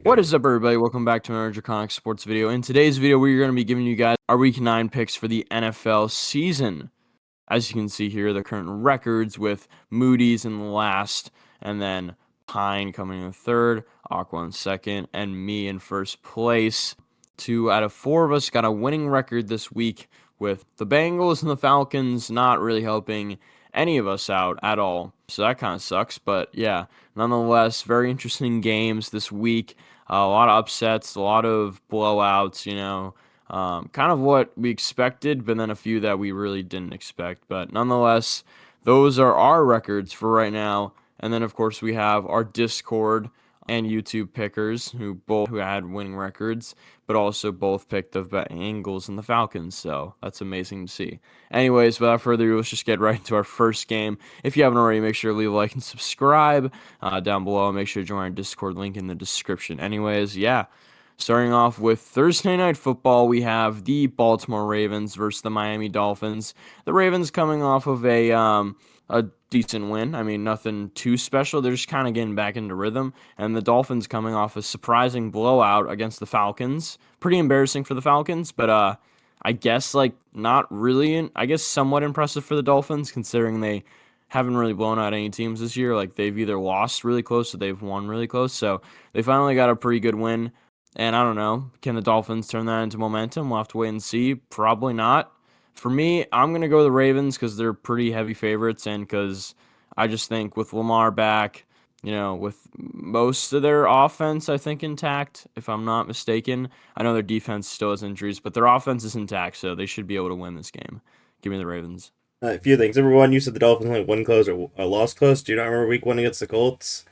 What is up, everybody? Welcome back to another Draconic Sports video. In today's video, we're going to be giving you guys our Week 9 picks for the NFL season. As you can see here, the current records with Moody's in last, and then Pine coming in third, Aqua in second, and me in first place. 2 out of 4 of us got a winning record this week, with the Bengals and the Falcons not really helping any of us out at all. So that kind of sucks, but yeah, nonetheless, very interesting games this week. A lot of upsets, a lot of blowouts, kind of what we expected, but then a few that we really didn't expect. But nonetheless, those are our records for right now. And then, of course, we have our Discord and YouTube pickers who had winning records, but also both picked the Bengals and the Falcons. So that's amazing to see. Anyways, without further ado, let's just get right into our first game. If you haven't already, make sure to leave a like and subscribe down below. Make sure to join our Discord link in the description. Anyways, yeah. Starting off with Thursday Night Football, we have the Baltimore Ravens versus the Miami Dolphins. The Ravens coming off of a decent win. I mean, nothing too special. They're just kind of getting back into rhythm. And the Dolphins coming off a surprising blowout against the Falcons. Pretty embarrassing for the Falcons, but I guess not really. I guess somewhat impressive for the Dolphins considering they haven't really blown out any teams this year. Like they've either lost really close or they've won really close. So they finally got a pretty good win. And I don't know, can the Dolphins turn that into momentum? We'll have to wait and see. Probably not. For me, I'm going to go the Ravens because they're pretty heavy favorites and because I just think with Lamar back, with most of their offense, I think, intact, if I'm not mistaken. I know their defense still has injuries, but their offense is intact, so they should be able to win this game. Give me the Ravens. A few things. Number one, you said the Dolphins only won close or lost close. Do you not remember week one against the Colts?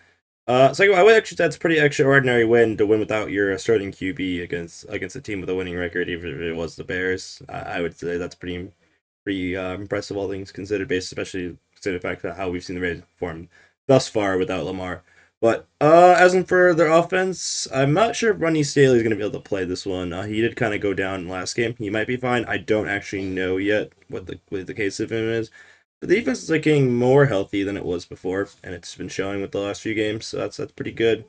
Second, I would actually that's a pretty extraordinary win to win without your starting QB against a team with a winning record, even if it was the Bears. I would say that's pretty impressive, all things considered, based especially considering the fact that how we've seen the Raiders perform thus far without Lamar. But as in for their offense, I'm not sure if Ronnie Staley is going to be able to play this one. He did kind of go down last game. He might be fine. I don't actually know yet what the case of him is. The defense is getting more healthy than it was before, and it's been showing with the last few games. So that's pretty good.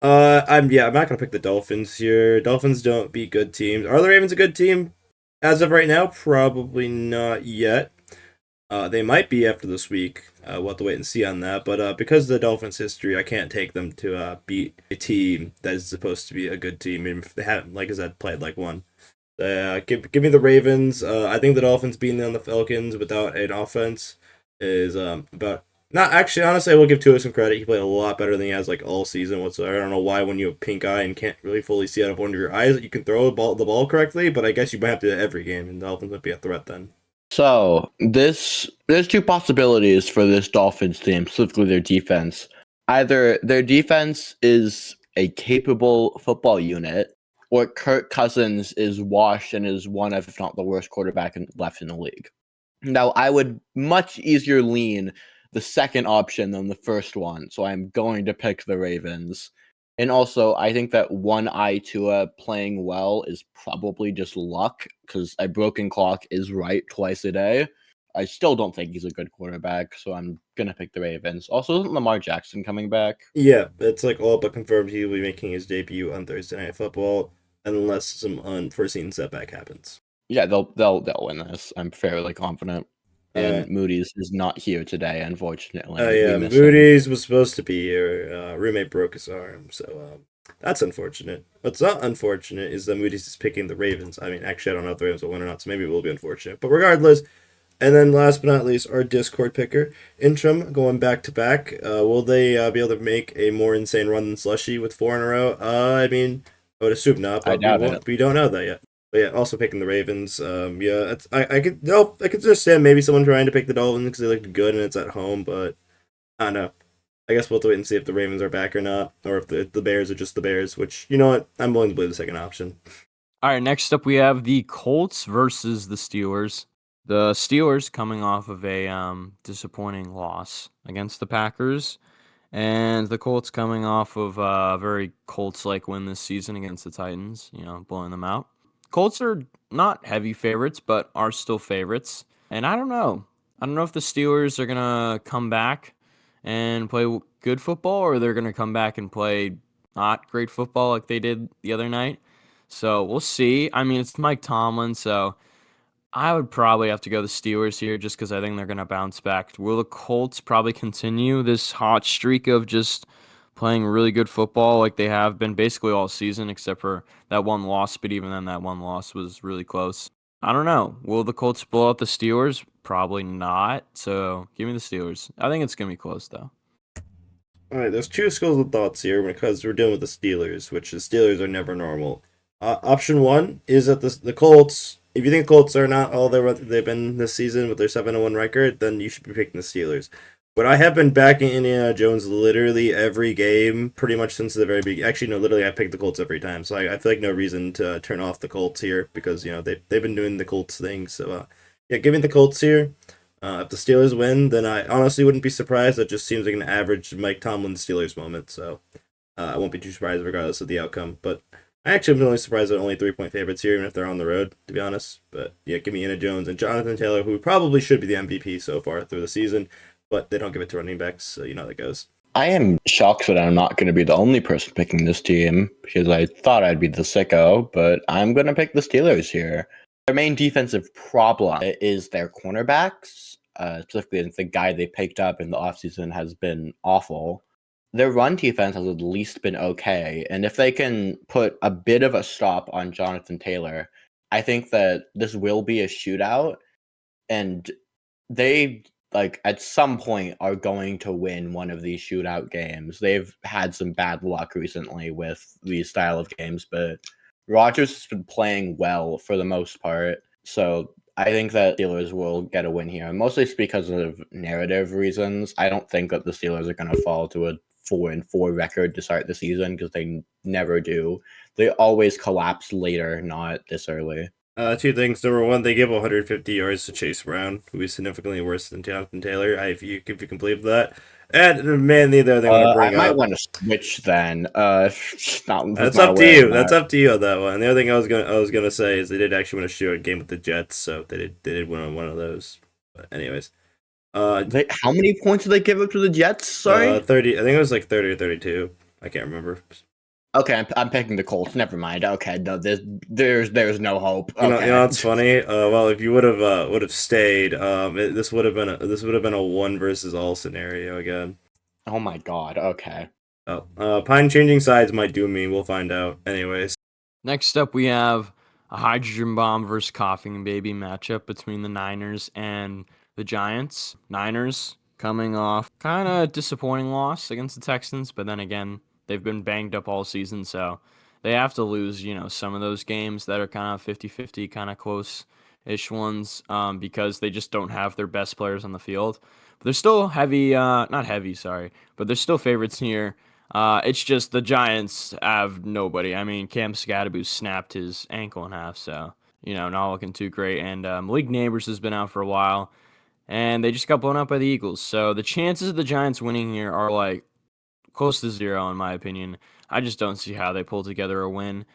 I'm not gonna pick the Dolphins here. Dolphins don't beat good teams. Are the Ravens a good team? As of right now, probably not yet. They might be after this week. We'll have to wait and see on that. But because of the Dolphins' history, I can't take them to beat a team that is supposed to be a good team, even if they haven't, like I said, played like one. Give me the Ravens. I think the Dolphins beating on the Falcons without an offense is about not actually. Honestly, I will give Tua some credit. He played a lot better than he has all season whatsoever. I don't know why when you have pink eye and can't really fully see out of one of your eyes that you can throw the ball correctly. But I guess you might have to do that every game, and the Dolphins would be a threat then. So there's two possibilities for this Dolphins team, specifically their defense. Either their defense is a capable football unit, or Kirk Cousins is washed and is one of, if not the worst quarterback left in the league. Now, I would much easier lean the second option than the first one, so I'm going to pick the Ravens. And also, I think that one eye Tua playing well is probably just luck, because a broken clock is right twice a day. I still don't think he's a good quarterback, so I'm going to pick the Ravens. Also, isn't Lamar Jackson coming back? Yeah, it's all but confirmed he will be making his debut on Thursday Night Football, unless some unforeseen setback happens. Yeah, they'll win this. I'm fairly confident. And Uh, Moody's is not here today, unfortunately. We yeah, miss him. Moody's was supposed to be here. Roommate broke his arm, so that's unfortunate. What's not unfortunate is that Moody's is picking the Ravens. I mean, actually, I don't know if the Ravens will win or not, so maybe it will be unfortunate. But regardless, and then last but not least, our Discord picker, Intrum, going back to back. Will they be able to make a more insane run than Slushy with 4 in a row? I mean, I would assume not, I but we doubt won't. it. We don't know that yet. But yeah, also picking the Ravens. Yeah, I could no, I could understand maybe someone trying to pick the Dolphins because they looked good and it's at home, but I don't know. I guess we'll have to wait and see if the Ravens are back or not, or if the Bears are just the Bears. Which you know what, I'm willing to believe the second option. All right, next up we have the Colts versus the Steelers. The Steelers coming off of a disappointing loss against the Packers, and the Colts coming off of a very Colts-like win this season against the Titans, blowing them out. Colts are not heavy favorites, but are still favorites. And I don't know. I don't know if the Steelers are going to come back and play good football or they're going to come back and play, not great football like they did the other night. So we'll see. I mean, it's Mike Tomlin, so I would probably have to go the Steelers here just because I think they're going to bounce back. Will the Colts probably continue this hot streak of just playing really good football like they have been basically all season, except for that one loss? But even then, that one loss was really close. I don't know. Will the Colts blow out the Steelers? Probably not. So give me the Steelers. I think it's going to be close, though. All right, there's two schools of thoughts here because we're dealing with the Steelers, which the Steelers are never normal. Option one is that the Colts. If you think Colts are not all they've been this season with their 7-1 record, then you should be picking the Steelers. But I have been backing Indiana Jones literally every game, pretty much since the very beginning. Actually, no, literally I picked the Colts every time, so I feel like no reason to turn off the Colts here because they've been doing the Colts thing. So yeah, give me the Colts here. If the Steelers win, then I honestly wouldn't be surprised. That just seems like an average Mike Tomlin Steelers moment, so I won't be too surprised regardless of the outcome. But I actually am really surprised at only 3-point favorites here, even if they're on the road, to be honest. But yeah, give me Indiana Jones and Jonathan Taylor, who probably should be the MVP so far through the season, but they don't give it to running backs, so you know how that goes. I am shocked that I'm not going to be the only person picking this team because I thought I'd be the sicko, but I'm going to pick the Steelers here. Their main defensive problem is their cornerbacks, specifically the guy they picked up in the offseason has been awful. Their run defense has at least been okay, and if they can put a bit of a stop on Jonathan Taylor, I think that this will be a shootout, and they at some point are going to win one of these shootout games. They've had some bad luck recently with these style of games, but Rodgers has been playing well for the most part. So I think that Steelers will get a win here, mostly because of narrative reasons. I don't think that the Steelers are going to fall to a 4-4 record to start the season because they never do. They always collapse later, not this early. Two things. Number one, they give 150 yards to Chase Brown, who is significantly worse than Jonathan Taylor. If you can believe that. And man, the other thing I want to bring up. I might want to switch then. That's up to you. That's up to you on that one. The other thing I was gonna say is they did actually win a shootout game with the Jets, so they did win on one of those. But anyways, how many points did they give up to the Jets? Sorry, 30. I think it was like 30 or 32. I can't remember. Okay, I'm picking the Colts. Never mind. Okay, no, there's no hope. Okay. You know it's funny. Well, if you would have stayed, this would have been a 1 versus all scenario again. Oh my god. Okay. Oh, Pine changing sides might do me. We'll find out. Anyways. Next up, we have a hydrogen bomb versus coughing baby matchup between the Niners and the Giants. Niners coming off kind of disappointing loss against the Texans, but then again, they've been banged up all season, so they have to lose, some of those games that are kind of 50-50, kind of close-ish ones because they just don't have their best players on the field. But they're still not heavy, sorry, but they're still favorites here. It's just the Giants have nobody. I mean, Cam Scatterbo snapped his ankle in half, so, not looking too great. And Malik Neighbors has been out for a while, and they just got blown out by the Eagles. So the chances of the Giants winning here are, close to 0, in my opinion. I just don't see how they pull together a win.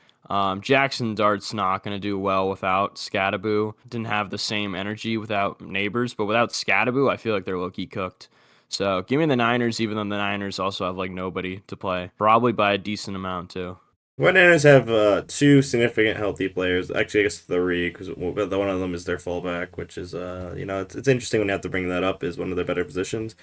Jackson Dart's not going to do well without Scatterbo. Didn't have the same energy without Neighbors, but without Scatterbo, I feel like they're low-key cooked. So give me the Niners, even though the Niners also have nobody to play. Probably by a decent amount too. The Niners have 2 significant healthy players. Actually, I guess 3, because one of them is their fullback, which is it's interesting when you have to bring that up. Is one of their better positions.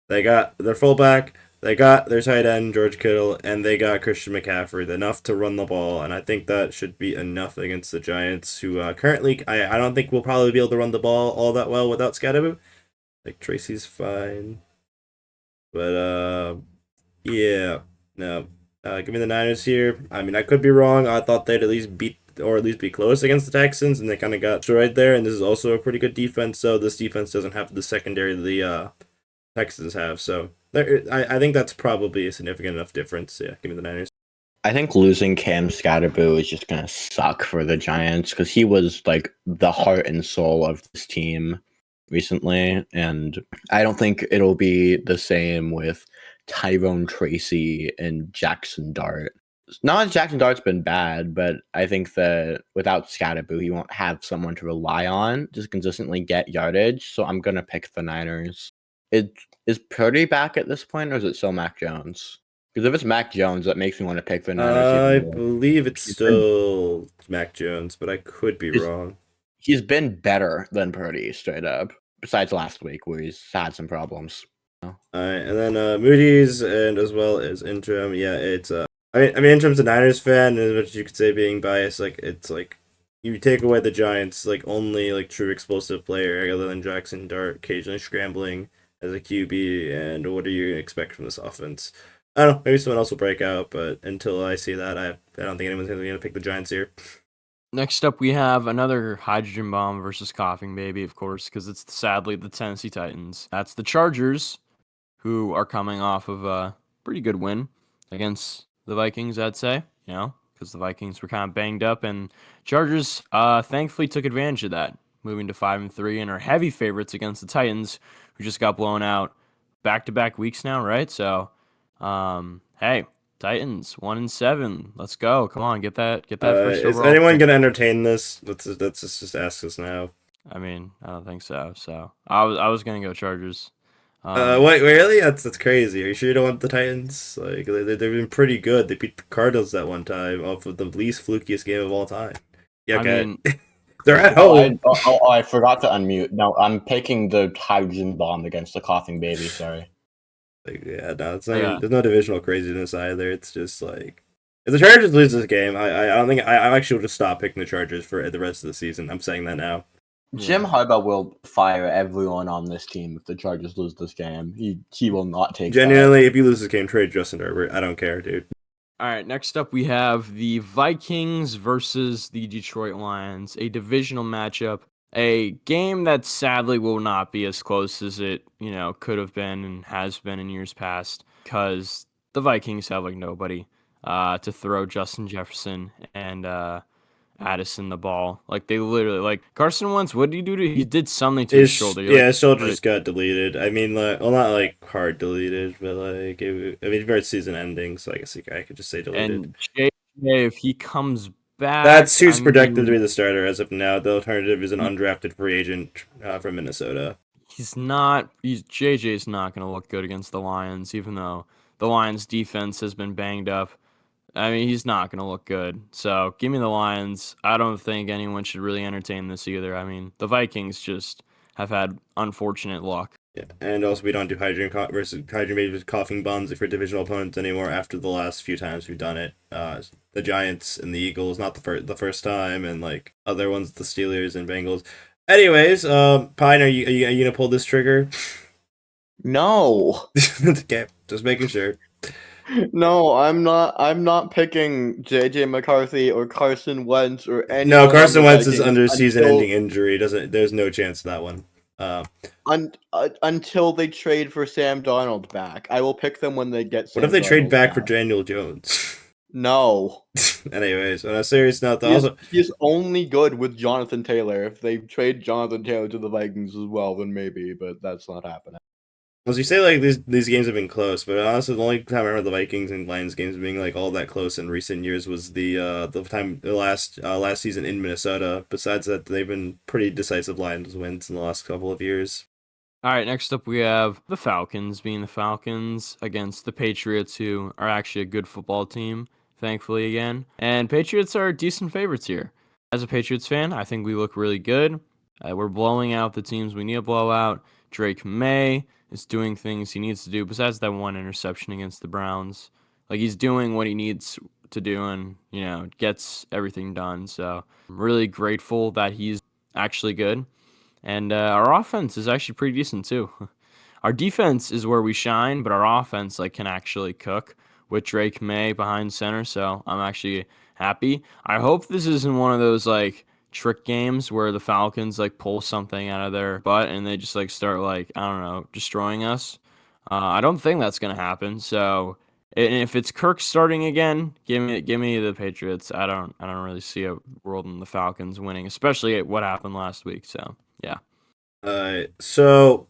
They got their fullback, they got their tight end George Kittle, and they got Christian McCaffrey. Enough to run the ball, and I think that should be enough against the Giants, who currently I don't think will probably be able to run the ball all that well without Scatterbo. Tracy's fine. But, yeah, no. Give me the Niners here. I mean, I could be wrong. I thought they'd at least beat or at least be close against the Texans, and they kind of got destroyed there. And this is also a pretty good defense, so this defense doesn't have the secondary the Texans have. So I think that's probably a significant enough difference. Yeah, give me the Niners. I think losing Cam Scatterbo is just going to suck for the Giants because he was the heart and soul of this team recently, and I don't think it'll be the same with Tyrone Tracy and Jackson Dart. Not that Jackson Dart's been bad, but I think that without Scatterbo, he won't have someone to rely on to consistently get yardage, so I'm going to pick the Niners. Is Purdy back at this point, or is it still Mac Jones? Because if it's Mac Jones, that makes me want to pick the Niners I even more. believe it's He's been, still Mac Jones, but I could be he's, wrong. he's been better than Purdy, straight up. Besides last week, where he's had some problems. Alright, and then Moody's, and as well as Interim, yeah, it's I mean, in terms of Niners fan, as much as you could say being biased, like it's like you take away the Giants' like only like true explosive player other than Jackson Dart, occasionally scrambling as a QB, and what are you gonna expect from this offense? I don't know, maybe someone else will break out, but until I see that, I don't think anyone's gonna pick the Giants here. Next up, we have another hydrogen bomb versus coughing baby, of course, because it's sadly the Tennessee Titans. That's the Chargers, who are coming off of a pretty good win against the Vikings, I'd say, because the Vikings were kind of banged up, and Chargers thankfully took advantage of that, moving to 5-3 and are heavy favorites against the Titans, who just got blown out back-to-back weeks now, right? So, hey, Titans 1-7. Let's go. Come on, get that first Is overall anyone pick. gonna entertain this? Let's just ask us now. I mean, I don't think so. So I was gonna go Chargers. Wait, really? That's crazy. Are you sure you don't want the Titans? Like they've been pretty good. They beat the Cardinals that one time off of the least flukiest game of all time. Yeah, I okay. mean, They're at Oh, home. I forgot to unmute. No, I'm picking the hydrogen bomb against the coughing baby. Sorry. Like, yeah, no, it's not yeah. even, there's no divisional craziness either. It's just like if the Chargers lose this game, I don't think I actually will just stop picking the Chargers for the rest of the season. I'm saying that now. Jim Harbaugh will fire everyone on this team if the Chargers lose this game. He will not take that. Genuinely, if you lose this game, trade Justin Herbert. I don't care, dude. All right, next up we have the Vikings versus the Detroit Lions, a divisional matchup, a game that sadly will not be as close as it, could have been and has been in years past, because the Vikings have like nobody to throw Justin Jefferson and Addison the ball. Like they literally, like Carson Wentz, what did he do he did something to his shoulder. His shoulder just got deleted. I mean, like, well, not like hard deleted, but like, I mean, very season ending, so I guess I could just say deleted. And JJ, if he comes back, That's who's projected to be the starter as of now. The alternative is an undrafted free agent from Minnesota. JJ's not going to look good against the Lions, even though the Lions defense has been banged up. I mean, he's not going to look good. So give me the Lions. I don't think anyone should really entertain this either. I mean, the Vikings just have had unfortunate luck. Yeah, and also we don't do hydrogen versus coughing bombs for divisional opponents anymore. After the last few times we've done it, the Giants and the Eagles, not the first time, and like other ones, the Steelers and Bengals. Anyways, Pine, are you gonna pull this trigger? No. Okay, just making sure. No, I'm not. I'm not picking JJ McCarthy or Carson Wentz or anyone. No, Carson Wentz is under season-ending injury. There's no chance of that one. Until they trade for Sam Darnold back, I will pick them when they get. What if they trade back for Daniel Jones? No. Anyways, on a serious note, though, he's only good with Jonathan Taylor. If they trade Jonathan Taylor to the Vikings as well, then maybe, but that's not happening. As you say, like these games have been close, but honestly, the only time I remember the Vikings and Lions games being like all that close in recent years was the last season in Minnesota. Besides that, they've been pretty decisive Lions wins in the last couple of years. All right, next up we have the Falcons being the Falcons against the Patriots, who are actually a good football team, thankfully again. And Patriots are decent favorites here. As a Patriots fan, I think we look really good. We're blowing out the teams we need to blow out. Drake May is doing things he needs to do, besides that one interception against the Browns. Like, he's doing what he needs to do and, gets everything done. So I'm really grateful that he's actually good. And our offense is actually pretty decent too. Our defense is where we shine, but our offense can actually cook with Drake May behind center. So I'm actually happy. I hope this isn't one of those trick games where the Falcons pull something out of their butt and they just start I don't know, destroying us. I don't think that's gonna happen. So if it's Kirk starting again, give me the Patriots. I don't really see a world in the Falcons winning, especially what happened last week. So yeah. So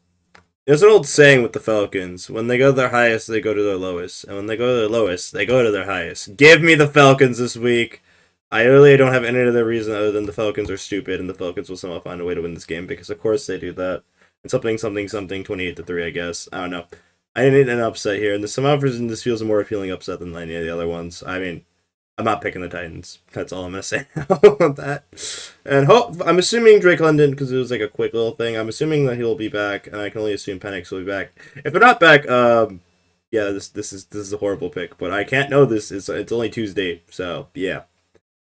there's an old saying with the Falcons: when they go to their highest, they go to their lowest, and when they go to their lowest, they go to their highest. Give me the Falcons this week. I really don't have any other reason other than the Falcons are stupid, and the Falcons will somehow find a way to win this game because, of course, they do that. And something, 28-3, I guess. I don't know. I need an upset here, and the somehow for this feels a more appealing upset than any of the other ones. I mean, I'm not picking the Titans. That's all I'm gonna say about that. And I'm assuming Drake London, because it was like a quick little thing. I'm assuming that he'll be back, and I can only assume Penix will be back. If they're not back, yeah, this is a horrible pick, but I can't know this. It's only Tuesday, so yeah,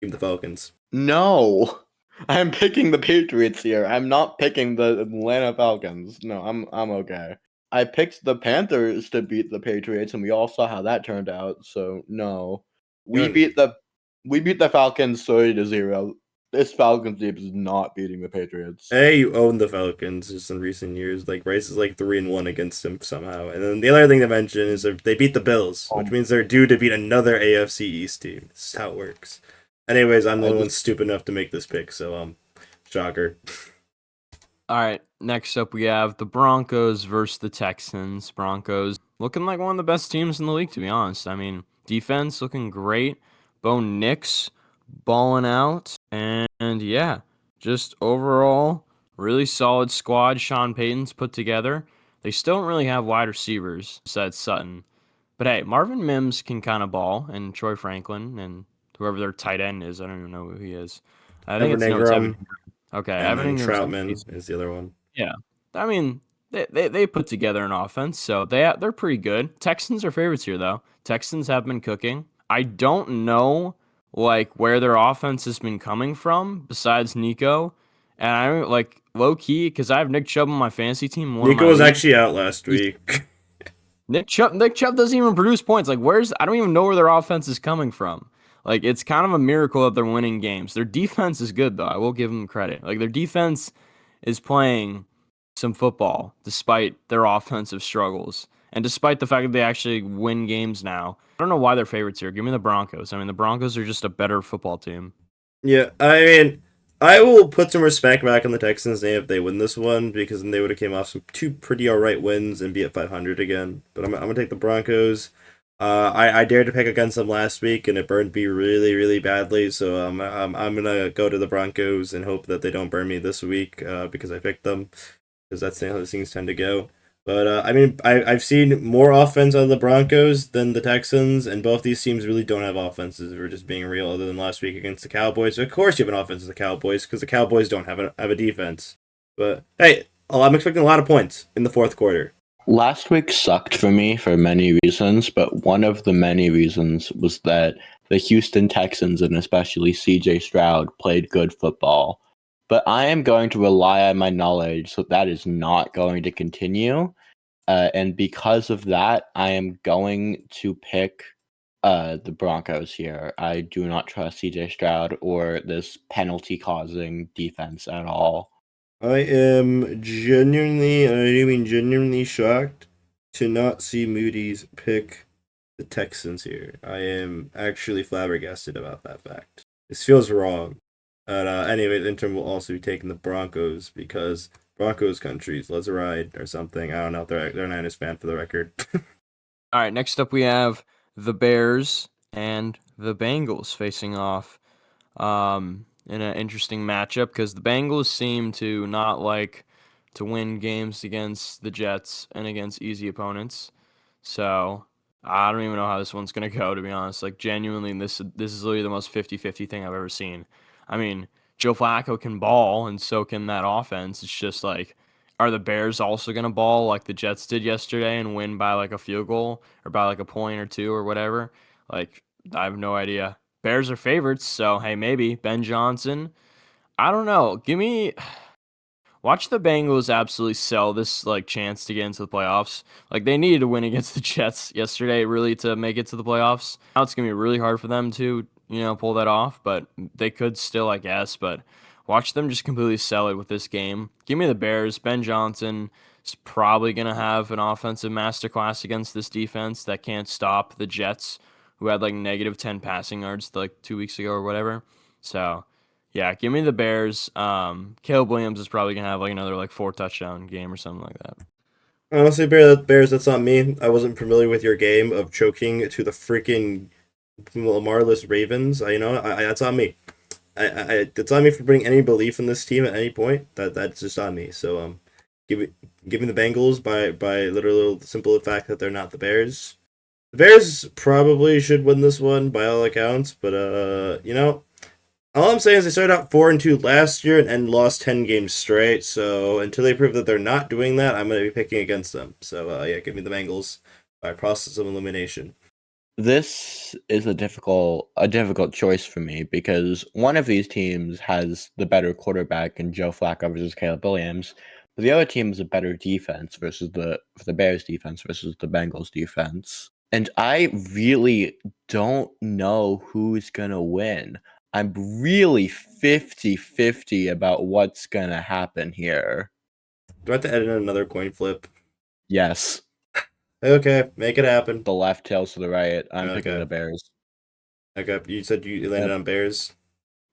give the Falcons. No, I'm picking the Patriots here. I'm not picking the Atlanta Falcons. No, I'm okay. I picked the Panthers to beat the Patriots, and we all saw how that turned out. So no, we beat the Falcons 30-0. This Falcons team is not beating the Patriots. Hey, you own the Falcons just in recent years. Like Rice is like 3-1 against them somehow. And then the other thing to mention is that they beat the Bills, which means they're due to beat another AFC East team. This is how it works. Anyways, I'm the only one stupid enough to make this pick, so shocker. All right, next up we have the Broncos versus the Texans. Broncos looking like one of the best teams in the league, to be honest. I mean, defense looking great. Bo Nix balling out. And yeah, just overall, really solid squad Sean Payton's put together. They still don't really have wide receivers besides Sutton. But hey, Marvin Mims can kind of ball, and Troy Franklin, and whoever their tight end is. I don't even know who he is. I think Evan it's Evan. Ingram, Okay, and Evan then Ingram's Troutman is the other one. yeah. I mean, they put together an offense, so they're pretty good. Texans are favorites here, though. Texans have been cooking. I don't know like where their offense has been coming from besides Nico, and I like low key because I have Nick Chubb on my fantasy team. Nico was actually out last week. Nick Chubb doesn't even produce points. Like, I don't even know where their offense is coming from. Like, it's kind of a miracle that they're winning games. Their defense is good, though. I will give them credit. Like, their defense is playing some football despite their offensive struggles. And despite the fact that they actually win games now. I don't know why they're favorites here. Give me the Broncos. I mean, the Broncos are just a better football team. Yeah, I mean, I will put some respect back on the Texans' name if they win this one, because then they would have came off some two pretty alright wins and be at 500 again. But I'm gonna take the Broncos. I dared to pick against them last week, and it burned me really, really badly. So I'm gonna go to the Broncos and hope that they don't burn me this week because I picked them, because that's how these things tend to go. But I mean, I've seen more offense out of the Broncos than the Texans, and both these teams really don't have offenses. If we're just being real, other than last week against the Cowboys. So of course, you have an offense as the Cowboys because the Cowboys don't have a defense. But hey, I'm expecting a lot of points in the fourth quarter. Last week sucked for me for many reasons, but one of the many reasons was that the Houston Texans and especially CJ Stroud played good football. But I am going to rely on my knowledge that is not going to continue. And because of that, I am going to pick the Broncos here. I do not trust CJ Stroud or this penalty-causing defense at all. I am genuinely, and I do mean genuinely shocked to not see Moody's pick the Texans here. I am actually flabbergasted about that fact. This feels wrong. But anyway, Interim will also be taking the Broncos because Broncos countries, let's ride or something. I don't know. They're a Niners fan for the record. All right, next up we have the Bears and the Bengals facing off in an interesting matchup because the Bengals seem to not like to win games against the Jets and against easy opponents. So I don't even know how this one's going to go, to be honest. Like, genuinely, this is literally the most 50-50 thing I've ever seen. I mean, Joe Flacco can ball, and so can that offense. It's just like, are the Bears also going to ball like the Jets did yesterday and win by like a field goal or by like a point or two or whatever? Like, I have no idea. Bears are favorites, so hey, maybe. Ben Johnson. I don't know. Watch the Bengals absolutely sell this like chance to get into the playoffs. Like, they needed to win against the Jets yesterday really to make it to the playoffs. Now it's gonna be really hard for them to, pull that off, but they could still, I guess. But watch them just completely sell it with this game. Give me the Bears. Ben Johnson is probably gonna have an offensive masterclass against this defense that can't stop the Jets, who had like negative 10 passing yards like 2 weeks ago or whatever. So yeah, give me the Bears. Caleb Williams is probably gonna have like another like 4 touchdown game or something like that. Honestly, Bears, that's not me. I wasn't familiar with your game of choking to the freaking Lamarless Ravens. That's on me. It's on me for putting any belief in this team at any point. That's just on me. So Give me the Bengals by literal simple fact that they're not the Bears. The Bears probably should win this one by all accounts, but all I'm saying is they started out 4-2 last year and lost 10 games straight. So until they prove that they're not doing that, I'm going to be picking against them. So yeah, give me the Bengals by process of elimination. This is a difficult choice for me because one of these teams has the better quarterback in Joe Flacco versus Caleb Williams, but the other team is a better defense versus the Bears defense versus the Bengals defense. And I really don't know who's gonna win. I'm really 50-50 about what's gonna happen here. Do I have to edit in another coin flip? Yes, Okay, make it happen. the left tails to the right. I'm picking Okay. the Bears. Okay, you said you landed on Bears.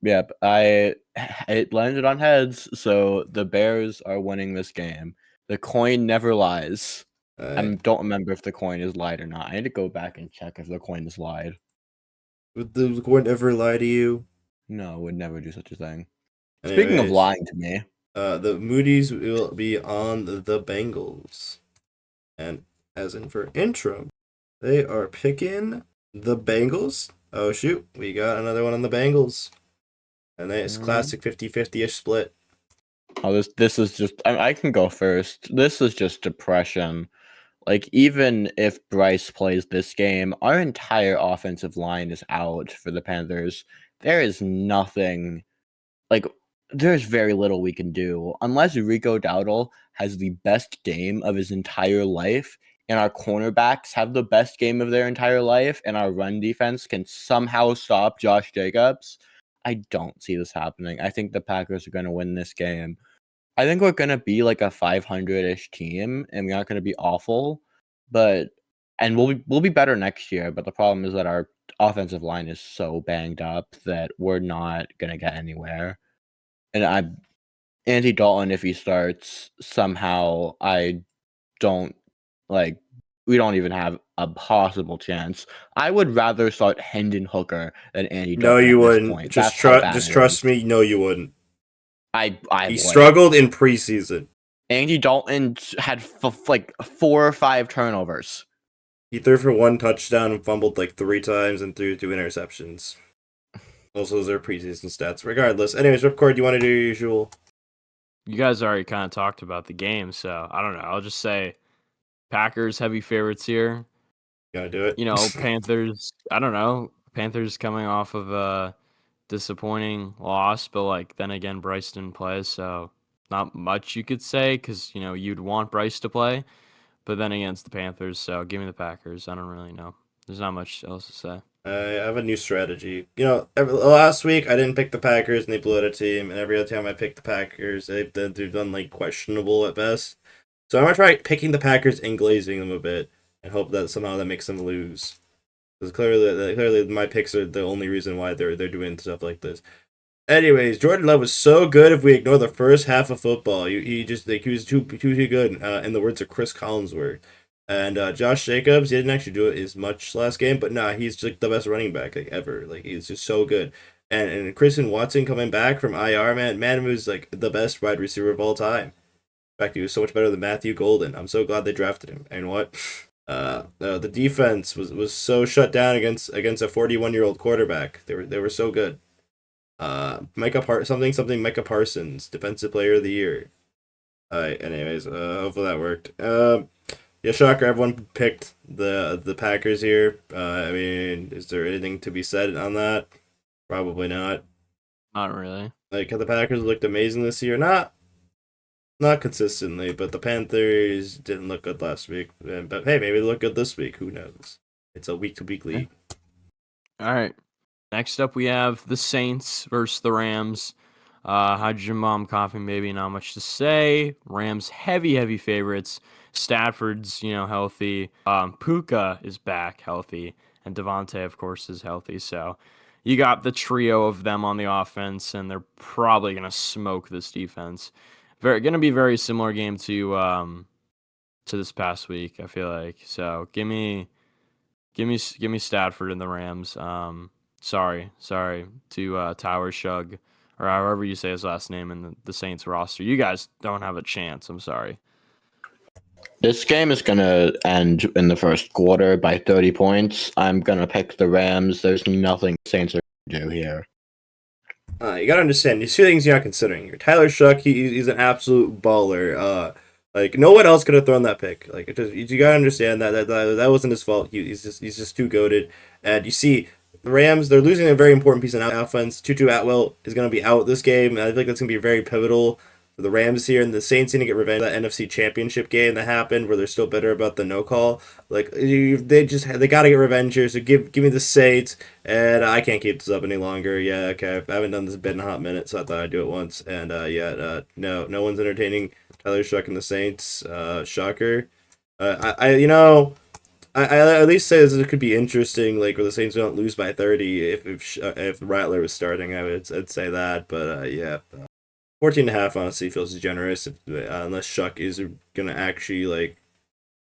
Yep, it landed on heads, so the Bears are winning this game. The coin never lies. I don't remember if the coin is lied or not. I need to go back and check if the coin is lied. Would the coin ever lie to you? No, would never do such a thing. Anyways, Speaking of lying to me, the Moody's will be on the Bengals. And as in for intro, they are picking the Bengals. Oh shoot, we got another one on the Bengals. And it's classic 50-50-ish split. oh, this is just I can go first. This is just depression. Like, even if Bryce plays this game, our entire offensive line is out for the Panthers. There is nothing, like, there's very little we can do unless Rico Dowdle has the best game of his entire life and our cornerbacks have the best game of their entire life and our run defense can somehow stop Josh Jacobs. I don't see this happening. I think the Packers are going to win this game. I think we're gonna be like a 500-ish team, and we're not gonna be awful, and we'll be better next year. But the problem is that our offensive line is so banged up that we're not gonna get anywhere. And Andy Dalton, if he starts somehow, I don't like. We don't even have a possible chance. I would rather start Hendon Hooker than Andy No, Dalton you at this wouldn't. point. Just That's how bad just it trust is. me. No, you wouldn't. I He would. struggled in preseason. Andy Dalton had like 4 or 5 turnovers. He threw for 1 touchdown and fumbled like 3 times and threw 2 interceptions. Also, those are preseason stats. Regardless, anyways, Ripcord, do you want to do your usual? You guys already kind of talked about the game, so I don't know. I'll just say Packers heavy favorites here. You gotta do it. You know, Panthers, I don't know. Panthers coming off of a disappointing loss, but like then again, Bryce didn't play, so not much you could say because you'd want Bryce to play, but then against the Panthers, so give me the Packers. I don't really know. There's not much else to say. I have a new strategy. Last week I didn't pick the Packers and they blew out a team, and every other time I pick the Packers, they've done like questionable at best. So I'm gonna try picking the Packers and glazing them a bit, and hope that somehow that makes them lose. Because clearly my picks are the only reason why they're doing stuff like this. Anyways, Jordan Love was so good. If we ignore the first half of football, he just like he was too good. In the words of Chris Collinsworth. And Josh Jacobs, he didn't actually do it as much last game, but nah, he's like the best running back like ever. Like he's just so good. And Christian Watson coming back from IR, man was like the best wide receiver of all time. In fact, he was so much better than Matthew Golden. I'm so glad they drafted him. And what? The defense was so shut down against a 41-year-old quarterback. They were so good. Micah Parsons, Defensive Player of the Year. Alright, anyways, hopefully that worked. Yeah, shocker, everyone picked the Packers here. I mean, is there anything to be said on that? Probably not. Not really. Like, have the Packers looked amazing this year? Not consistently, but the Panthers didn't look good last week. But hey, maybe they look good this week. Who knows? It's a week-to-week league. All right. Next up, we have the Saints versus the Rams. Hydrogen bomb coughing, baby. Not much to say. Rams heavy favorites. Stafford's healthy. Puka is back healthy, and Devontae, of course, is healthy. So you got the trio of them on the offense, and they're probably gonna smoke this defense. Gonna be very similar game to this past week. I feel like so. Give me Stafford and the Rams. Sorry to Tower Shug or however you say his last name in the Saints roster. You guys don't have a chance. I'm sorry. This game is going to end in the first quarter by 30 points. I'm going to pick the Rams. There's nothing the Saints are going to do here. You gotta understand, these two things you're not considering here. Tyler Shuck, he's an absolute baller. Like, no one else could have thrown that pick. Like, you gotta understand that wasn't his fault. He's just too goated. And you see, the Rams, they're losing a very important piece of offense. Tutu Atwell is going to be out this game. And I think that's going to be very pivotal for the Rams here. And the Saints need to get revenge of that NFC Championship game that happened where they're still bitter about the no call. Like, they got to get revenge here. So give me the Saints. And I can't keep this up any longer. Yeah, okay. I haven't done this bit in a hot minute, so I thought I'd do it once. And no one's entertaining Tyler Shuck and the Saints. Shocker. I at least say this could be interesting, like where the Saints don't lose by 30. If Rattler was starting, I'd say that. But 14.5 honestly feels generous unless Shuck is gonna actually like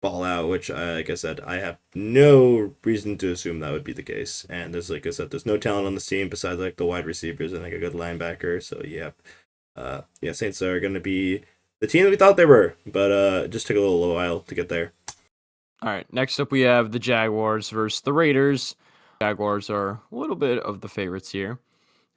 ball out, which like I said, I have no reason to assume that would be the case. And there's like I said, there's no talent on the team besides like the wide receivers and like a good linebacker. So Saints are gonna be the team that we thought they were, but it just took a little while to get there. All right, next up we have the Jaguars versus the Raiders. Jaguars are a little bit of the favorites here.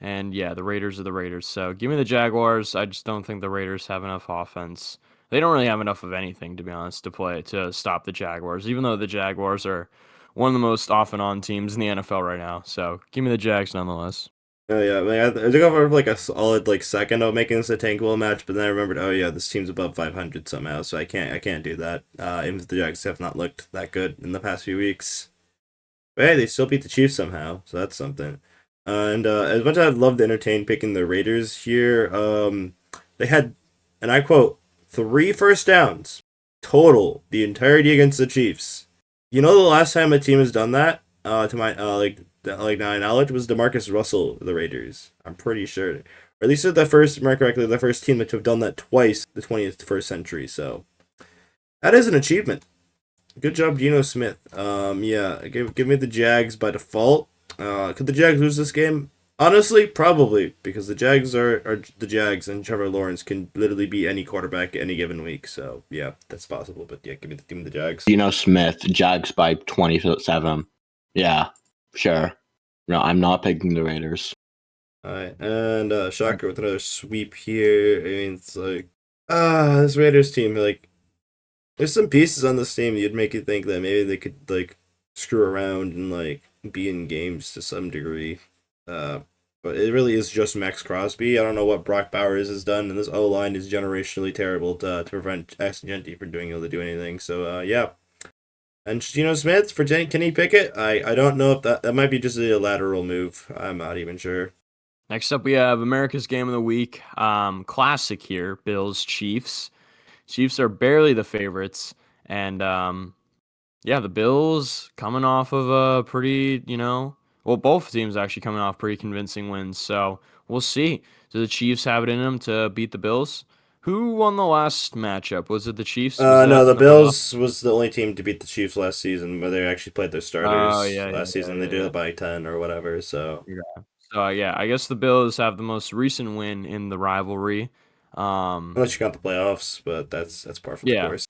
And yeah, the Raiders are the Raiders. So give me the Jaguars. I just don't think the Raiders have enough offense. They don't really have enough of anything, to be honest, to stop the Jaguars, even though the Jaguars are one of the most off and on teams in the NFL right now. So give me the Jags nonetheless. Oh yeah, I mean, I took over for like a solid like second of making this a tankable match, but then I remembered, oh yeah, this team's above 500 somehow, so I can't do that. Even if the Jags have not looked that good in the past few weeks, but hey, they still beat the Chiefs somehow, so that's something. And as much as I'd love to entertain picking the Raiders here, they had, and I quote, 3 first downs total the entirety against the Chiefs. You know, the last time a team has done that, to my my knowledge, was DeMarcus Russell, the Raiders. I'm pretty sure, or at least the first, correctly, the first team to have done that twice the 21st century. So that is an achievement. Good job, Geno Smith. Give me the Jags by default. Could the Jags lose this game? Honestly, probably, because the Jags are the Jags, and Trevor Lawrence can literally be any quarterback any given week. So yeah, that's possible. But yeah, give me the team of the Jags. Geno Smith, Jags by 27. Yeah, sure. No, I'm not picking the Raiders. Alright, and Shocker with another sweep here. I mean, it's like, this Raiders team, like, there's some pieces on this team you'd make you think that maybe they could, like, screw around and, like, be in games to some degree. But it really is just Max Crosby. I don't know what Brock Bowers has done, and this O-line is generationally terrible to prevent Ashton Genty from doing able to do anything. So, And Geno Smith for Kenny Pickett, I don't know if that might be just a lateral move. I'm not even sure. Next up, we have America's Game of the Week. Classic here, Bills Chiefs. Chiefs are barely the favorites, and the Bills coming off of a pretty, both teams actually coming off pretty convincing wins. So we'll see. Do the Chiefs have it in them to beat the Bills? Who won the last matchup? Was it the Chiefs? No, the Bills was the only team to beat the Chiefs last season, where they actually played their starters last season. They did it by 10 or whatever. So I guess the Bills have the most recent win in the rivalry. Unless you count the playoffs, but that's par for the course.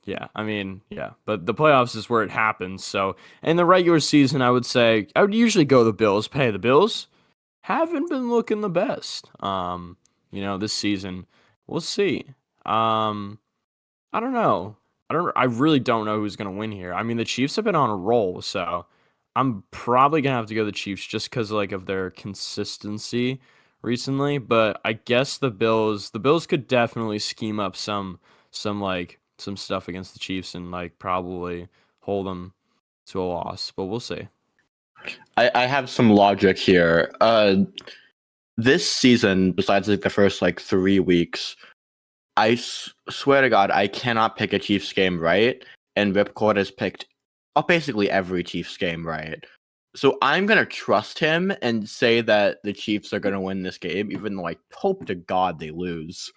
Yeah, I mean, but the playoffs is where it happens. So in the regular season, I would usually go the Bills. Hey, the Bills haven't been looking the best. This season. We'll see. I don't know. I really don't know who's gonna win here. I mean, the Chiefs have been on a roll, so I'm probably gonna have to go the Chiefs just because of their consistency recently. But I guess the Bills could definitely scheme up some stuff against the Chiefs and probably hold them to a loss. But we'll see. I have some logic here. This season, besides the first 3 weeks, I swear to God, I cannot pick a Chiefs game right, and Ripcord has picked basically every Chiefs game right. So I'm going to trust him and say that the Chiefs are going to win this game, even though I hope to God they lose.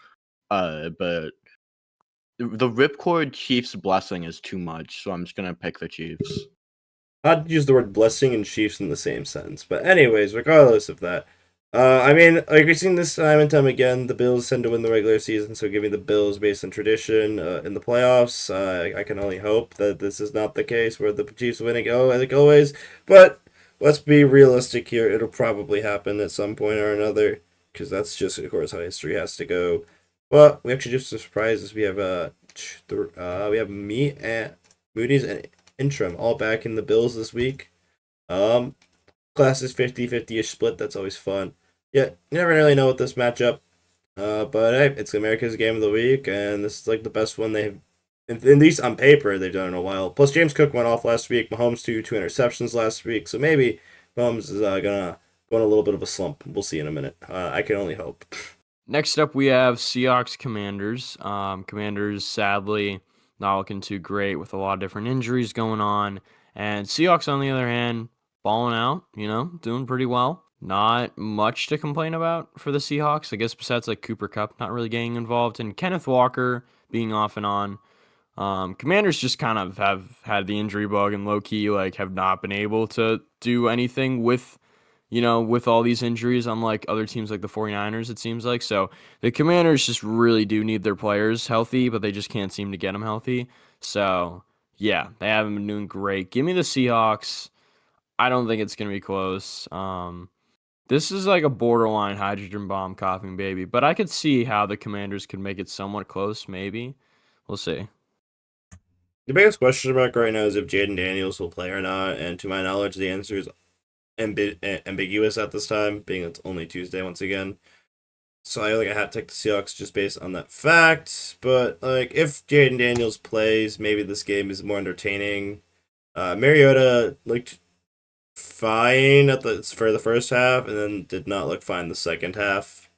But the Ripcord Chiefs blessing is too much, so I'm just going to pick the Chiefs. I'd use the word blessing and Chiefs in the same sentence. But anyways, regardless of that, I mean, like we've seen this time and time again, the Bills tend to win the regular season, so give me the Bills based on tradition. In the playoffs, I can only hope that this is not the case where the Chiefs winning, like always. But let's be realistic here. It'll probably happen at some point or another, because that's just, of course, how history has to go. But we actually just surprises. We have me and Moody's and Intrim all back in the Bills this week. Um, Class is 50-50-ish split. That's always fun. Yeah, you never really know with this matchup. But hey, it's America's game of the week, and this is like the best one they've, at least on paper, they've done in a while. Plus, James Cook went off last week. Mahomes threw two interceptions last week, so maybe Mahomes is gonna go on a little bit of a slump. We'll see in a minute. I can only hope. Next up, we have Seahawks Commanders. Commanders, sadly, not looking too great with a lot of different injuries going on. And Seahawks, on the other hand, balling out, doing pretty well. Not much to complain about for the Seahawks, I guess, besides like Cooper Kupp not really getting involved and Kenneth Walker being off and on. Commanders just kind of have had the injury bug and low key like have not been able to do anything with all these injuries, unlike other teams like the 49ers, it seems like. So the Commanders just really do need their players healthy, but they just can't seem to get them healthy. So yeah, they haven't been doing great. Give me the Seahawks. I don't think it's gonna be close. This is like a borderline hydrogen bomb coughing baby, but I could see how the Commanders could make it somewhat close. Maybe we'll see. The biggest question mark right now is if Jaden Daniels will play or not, and to my knowledge, the answer is ambiguous at this time, being it's only Tuesday once again. So I have to take the Seahawks just based on that fact. But like, if Jaden Daniels plays, maybe this game is more entertaining. Mariota looked fine for the first half, and then did not look fine the second half.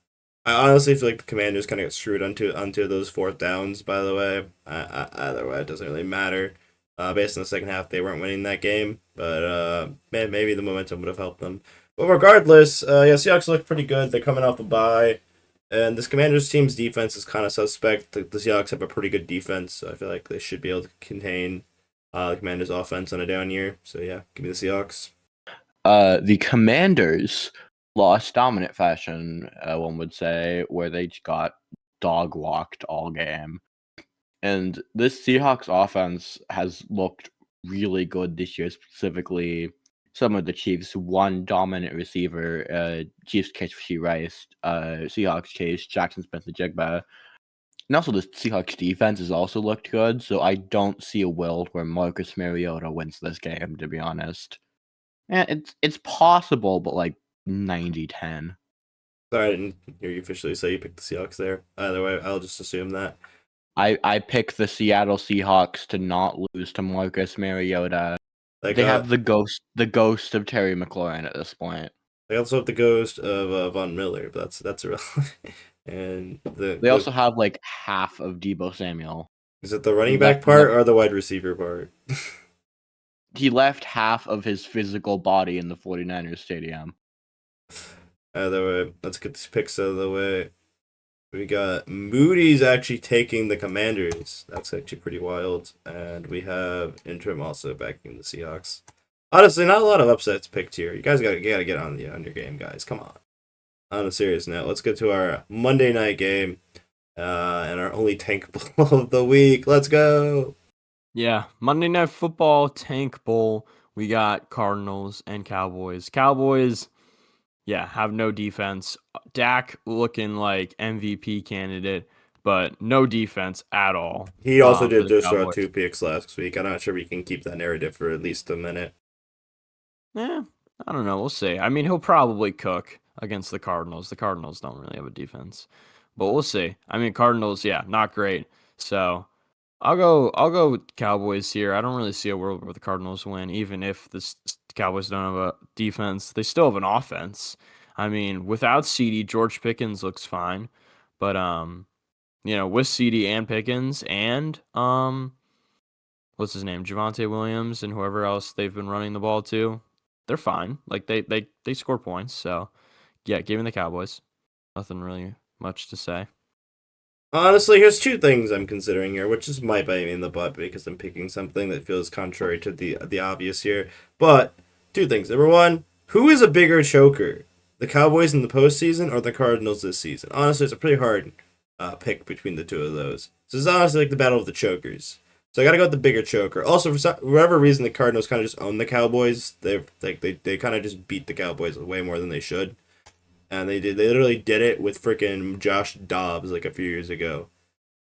I honestly feel like the Commanders kind of got screwed onto those fourth downs. By the way, either way, it doesn't really matter. Based on the second half, they weren't winning that game, but maybe the momentum would have helped them. But regardless, yeah, Seahawks look pretty good. They're coming off a bye, and this Commanders team's defense is kind of suspect. The Seahawks have a pretty good defense, so I feel like they should be able to contain the Commanders' offense on a down year. So yeah, give me the Seahawks. The Commanders lost dominant fashion, one would say, where they got dog walked all game. And this Seahawks offense has looked really good this year, specifically some of the Chiefs' one dominant receiver, Chiefs case Rasheed Rice, Seahawks case Jackson Smith-Njigba. And also the Seahawks defense has also looked good, so I don't see a world where Marcus Mariota wins this game, to be honest. And it's possible, but like 90-10. Sorry, I didn't hear you officially say you picked the Seahawks there. Either way, I'll just assume that. I pick the Seattle Seahawks to not lose to Marcus Mariota. Like, They have the ghost of Terry McLaurin at this point. they also have the ghost of Von Miller, but that's irrelevant. And They also have like half of Deebo Samuel. is it the running back part or the wide receiver part? He left half of his physical body in the 49ers stadium. Either way, let's get these picks out of the way. We got Moody's actually taking the Commanders. That's actually pretty wild. And we have Interim also backing the Seahawks. Honestly, not a lot of upsets picked here. You guys gotta get on your game, guys. Come on. On a serious note, let's get to our Monday night game. And our only tank bowl of the week. Let's go. Yeah, Monday Night Football Tank Bowl. We got Cardinals and Cowboys. Cowboys, yeah, have no defense. Dak looking like MVP candidate, but no defense at all. He also for did the just throw Cowboys. 2 picks last week. I'm not sure we can keep that narrative for at least a minute. Yeah, I don't know. We'll see. I mean, he'll probably cook against the Cardinals. The Cardinals don't really have a defense, but we'll see. I mean, Cardinals, yeah, not great. So I'll go with Cowboys here. I don't really see a world where the Cardinals win, even if the Cowboys don't have a defense. They still have an offense. I mean, without CD, George Pickens looks fine, but with CD and Pickens and what's his name, Javonte Williams and whoever else they've been running the ball to, they're fine. Like they score points. So yeah, give me the Cowboys. Nothing really much to say. Honestly, here's 2 things I'm considering here, which is might bite me in the butt because I'm picking something that feels contrary to the obvious here. But 2 things. Number 1, who is a bigger choker? the Cowboys in the postseason or the Cardinals this season. Honestly, it's a pretty hard pick between the two of those. So it's honestly like the battle of the chokers. So I gotta go with the bigger choker. Also, for whatever reason, the Cardinals kind of just own the Cowboys. They kind of just beat the Cowboys way more than they should, and they literally did it with freaking Josh Dobbs like a few years ago,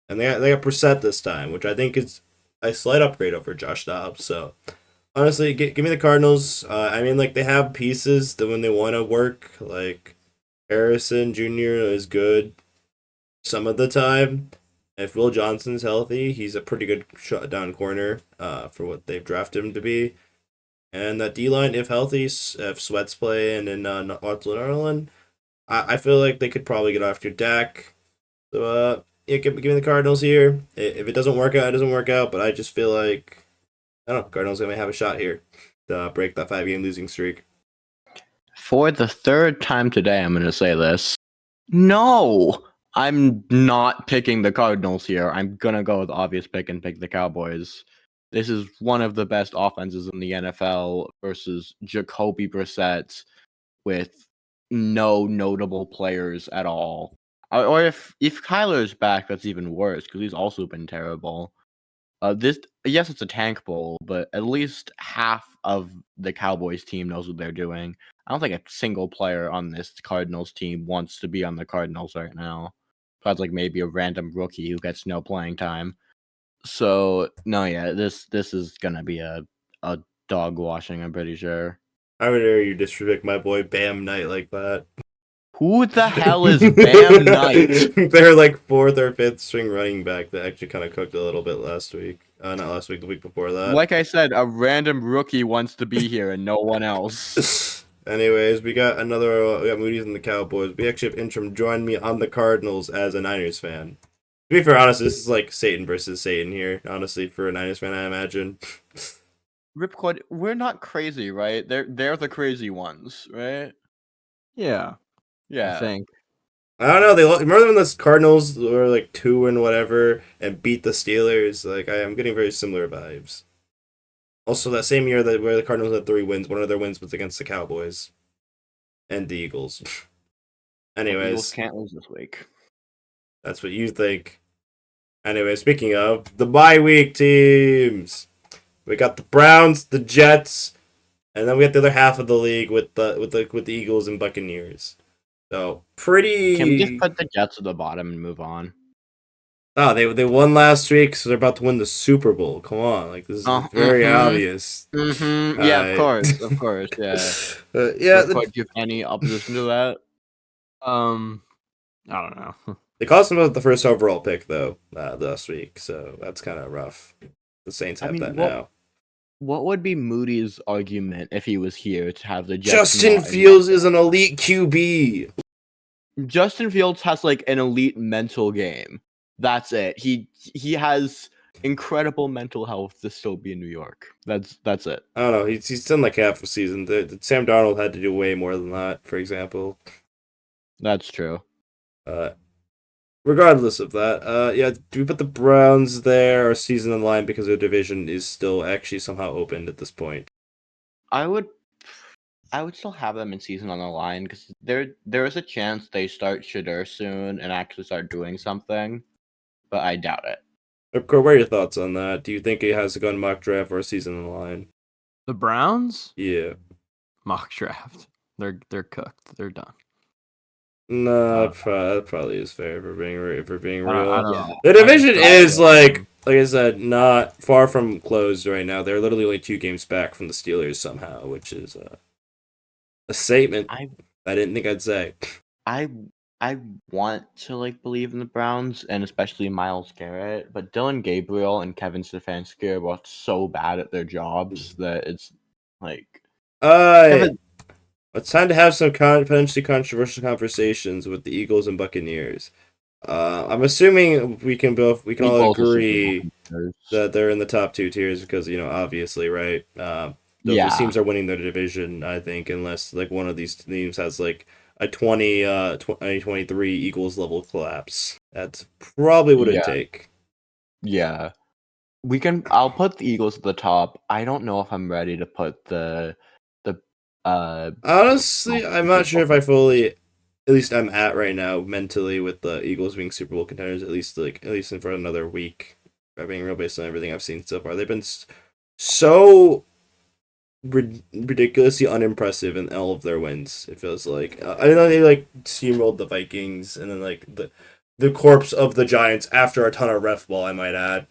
and they got Brissett this time, which I think is a slight upgrade over Josh Dobbs. So honestly, give me the Cardinals. I mean, like they have pieces that when they want to work, like Harrison Jr. is good some of the time. If Will Johnson's healthy, he's a pretty good shutdown corner for what they've drafted him to be. And that D line, if healthy, if Sweat's playing and Watson Arlen, I feel like they could probably get after Dak. So yeah, give me the Cardinals here. If it doesn't work out, it doesn't work out. But I just feel like I don't know, Cardinals gonna have a shot here to break that 5-game losing streak. For the third time today, I'm going to say this. No, I'm not picking the Cardinals here. I'm going to go with the obvious pick and pick the Cowboys. This is one of the best offenses in the NFL versus Jacoby Brissett with no notable players at all. Or if Kyler's back, that's even worse because he's also been terrible. Yes, it's a tank bowl, but at least half of the Cowboys team knows what they're doing. I don't think a single player on this Cardinals team wants to be on the Cardinals right now. Besides, like maybe a random rookie who gets no playing time. So no, yeah, this is gonna be a dog washing. I'm pretty sure. How dare you disrespect my boy Bam Knight like that? Who the hell is Bam Knight? They're like fourth or fifth string running back that actually kind of cooked a little bit last week. Not last week, the week before that. Like I said, a random rookie wants to be here and no one else. Anyways, we got Moody's and the Cowboys. We actually have Intrim join me on the Cardinals as a Niners fan. To be fair, honestly, this is like Satan versus Satan here. Honestly, for a Niners fan, I imagine. Ripcord, we're not crazy, right? They're the crazy ones, right? Yeah, Yeah. I think. I don't know. Remember when the Cardinals were like 2 and whatever and beat the Steelers? Like I'm getting very similar vibes. Also, that same year where the Cardinals had 3 wins, one of their wins was against the Cowboys and the Eagles. Anyways, The Eagles can't lose this week. That's what you think. Anyway, speaking of the bye week teams, we got the Browns, the Jets, and then we got the other half of the league with the Eagles and Buccaneers. So pretty. Can we just put the Jets at the bottom and move on? Oh, they won last week, so they're about to win the Super Bowl. Come on, like this is very obvious. Mm-hmm. Yeah, of course, yeah. Yeah. Do you have any opposition to that? I don't know. They cost them the first overall pick though last week, so that's kind of rough. The Saints have that now. What would be Moody's argument if he was here to have the Jets? Justin Fields is an elite QB. Justin Fields has like an elite mental game. That's it. He has incredible mental health to still be in New York. That's it. I don't know. He's done like half a season. Sam Darnold had to do way more than that, for example. That's true. Regardless of that, yeah, do we put the Browns there or season in line because their division is still actually somehow opened at this point? I would still have them in season on the line because there is a chance they start Shadur soon and actually start doing something, but I doubt it. Ripcord, what are your thoughts on that? Do you think it has to go in mock draft or season in line? The Browns? Yeah. Mock draft. They're cooked. They're done. No, that probably is fair for being real. I don't, the division is like I said, not far from closed right now. They're literally only 2 games back from the Steelers somehow, which is a statement I didn't think I'd say. I want to like believe in the Browns and especially Myles Garrett, but Dylan Gabriel and Kevin Stefanski are both so bad at their jobs that it's like it's time to have some potentially controversial conversations with the Eagles and Buccaneers. I'm assuming we can all agree that they're in the top 2 tiers because obviously, right? Those teams are winning their division, I think, unless like one of these teams has like a 2023 Eagles level collapse. That's probably what it'd take. Yeah. I'll put the Eagles at the top. I don't know if I'm ready to put the Honestly, I'm not sure if I fully, at least I'm at right now mentally with the Eagles being Super Bowl contenders. At least in for another week. Being real based on everything I've seen so far, they've been so ridiculously unimpressive in all of their wins. It feels like I know they like steamrolled the Vikings and then like the corpse of the Giants after a ton of ref ball. I might add.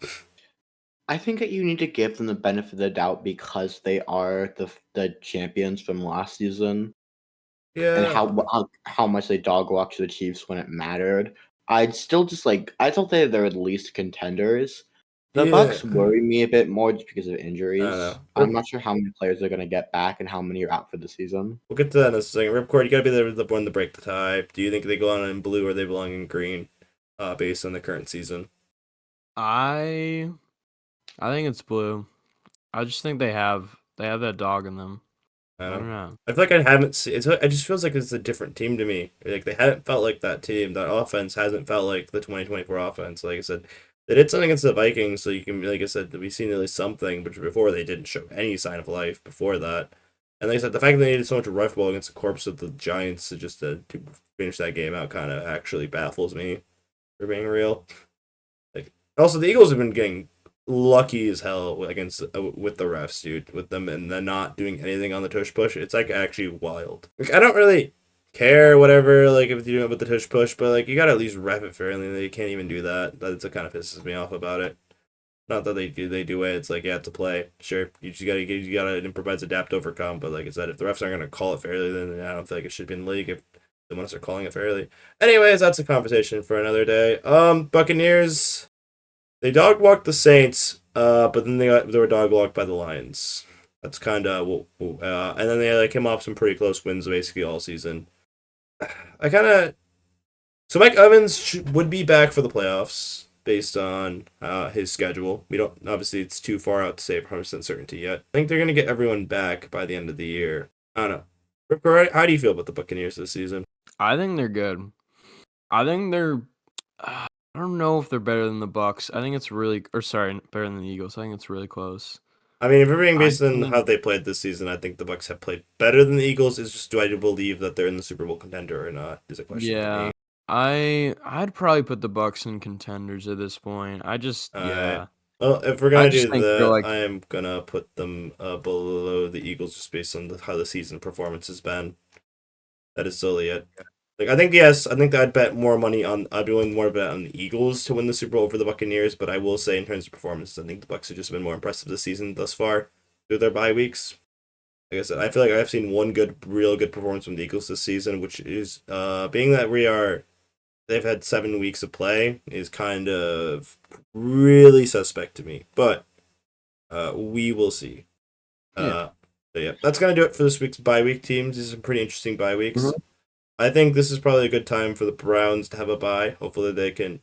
I think that you need to give them the benefit of the doubt because they are the champions from last season, and Yeah, how much they dog walked the Chiefs when it mattered. I'd still just I thought they're at least contenders. The yeah. Bucks worry me a bit more just because of I don't injuries. know. I'm not sure how many players they're gonna get back and how many are out for the season. We'll get to that in a second. Ripcord, you gotta be there the one to break the tie. Do you think they go on in blue or they belong in green? Based on the current season. I think it's blue. I just think they have that dog in them. I I don't don't know. know. I feel like I haven't seen. It just feels like it's a different team to me. Like they haven't felt like that team. That offense hasn't felt like the 2024 offense. Like I said, they did something against the Vikings, so you can, like I said, we've seen at least something. But before they didn't show any sign of life before that. And like I said, the fact that they needed so much ref ball against the corpse of the Giants to finish that game out kind of actually baffles me. For being real. Like also the Eagles have been getting lucky as hell against with the refs, dude, with them and then not doing anything on the tush push. It's like actually wild. Like I don't really care whatever like if you do it with the tush push, but like you gotta at least ref it fairly. They can't even do that. That's what kind of pisses me off about it. Not that they do it. It's like you have to play. Sure, you gotta improvise, adapt, overcome. But like I said, if the refs aren't gonna call it fairly, then I don't feel like it should be in the league if the ones are calling it fairly. Anyways, that's a conversation for another day. Buccaneers. They dog walked the Saints, but then they were dog walked by the Lions. That's kind of and then they like came off some pretty close wins basically all season. I kind of so Mike Evans would be back for the playoffs based on his schedule. We don't obviously it's too far out to say 100% certainty yet. I think they're gonna get everyone back by the end of the year. I don't know. Ripper, how do you feel about the Buccaneers this season? I think they're good. I think they're. I don't know if they're better than the Bucks. I think it's really, or sorry, better than the Eagles. I think it's really close. I mean, if we're being I based on think, how they played this season, I think the Bucks have played better than the Eagles. It's just do I believe that they're in the Super Bowl contender or not is a question to yeah, me. I'd probably put the Bucks in contenders at this point. Alright. Yeah, Well, if we're I gonna just do think they're that, like, I am gonna put them below the Eagles just based on how the season performance has been. That is solely it. Like I think yes, I think I'd bet more money on I'd be willing more bet on the Eagles to win the Super Bowl over the Buccaneers, but I will say in terms of performance, I think the Bucks have just been more impressive this season thus far through their bye weeks. Like I said, I feel like I've seen one real good performance from the Eagles this season, which is being that they've had 7 weeks of play is kind of really suspect to me, but we will see. yeah, So yeah, that's gonna do it for this week's bye week teams. These are some pretty interesting bye weeks. Mhm. I think this is probably a good time for the Browns to have a bye. Hopefully they can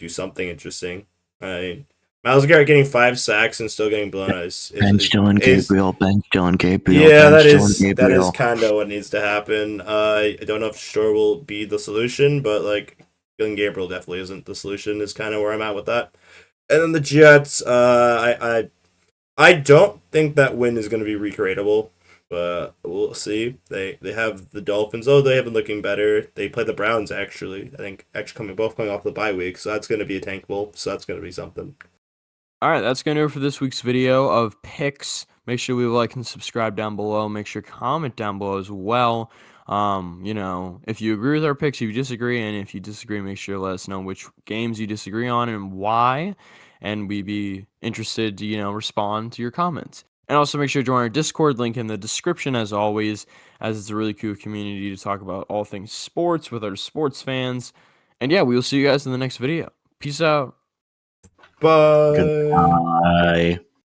do something interesting. I mean, Myles Garrett getting 5 sacks and still getting blown out Bench Dylan Gabriel, bench Dylan Gabriel, yeah, bench Dylan that is Gabriel. kind of what needs to happen. I don't know if Shore will be the solution, but like Dylan Gabriel definitely isn't the solution. Is kind of where I'm at with that. And then the Jets, I don't think that win is going to be recreatable, but we'll see. They have the Dolphins. Oh, they have been looking better. They play the Browns actually. I think actually coming off the bye week, so that's going to be a tank bowl. So that's going to be something. all right, that's gonna do it for this week's video of picks. Make sure we like and subscribe down below. Make sure comment down below as well. If you agree with our picks, if you disagree, and if you disagree, make sure to let us know which games you disagree on and why. And we'd be interested to, respond to your comments. And also make sure to join our Discord link in the description as always, as it's a really cool community to talk about all things sports with our sports fans. And yeah, we will see you guys in the next video. Peace out. Bye. Goodbye.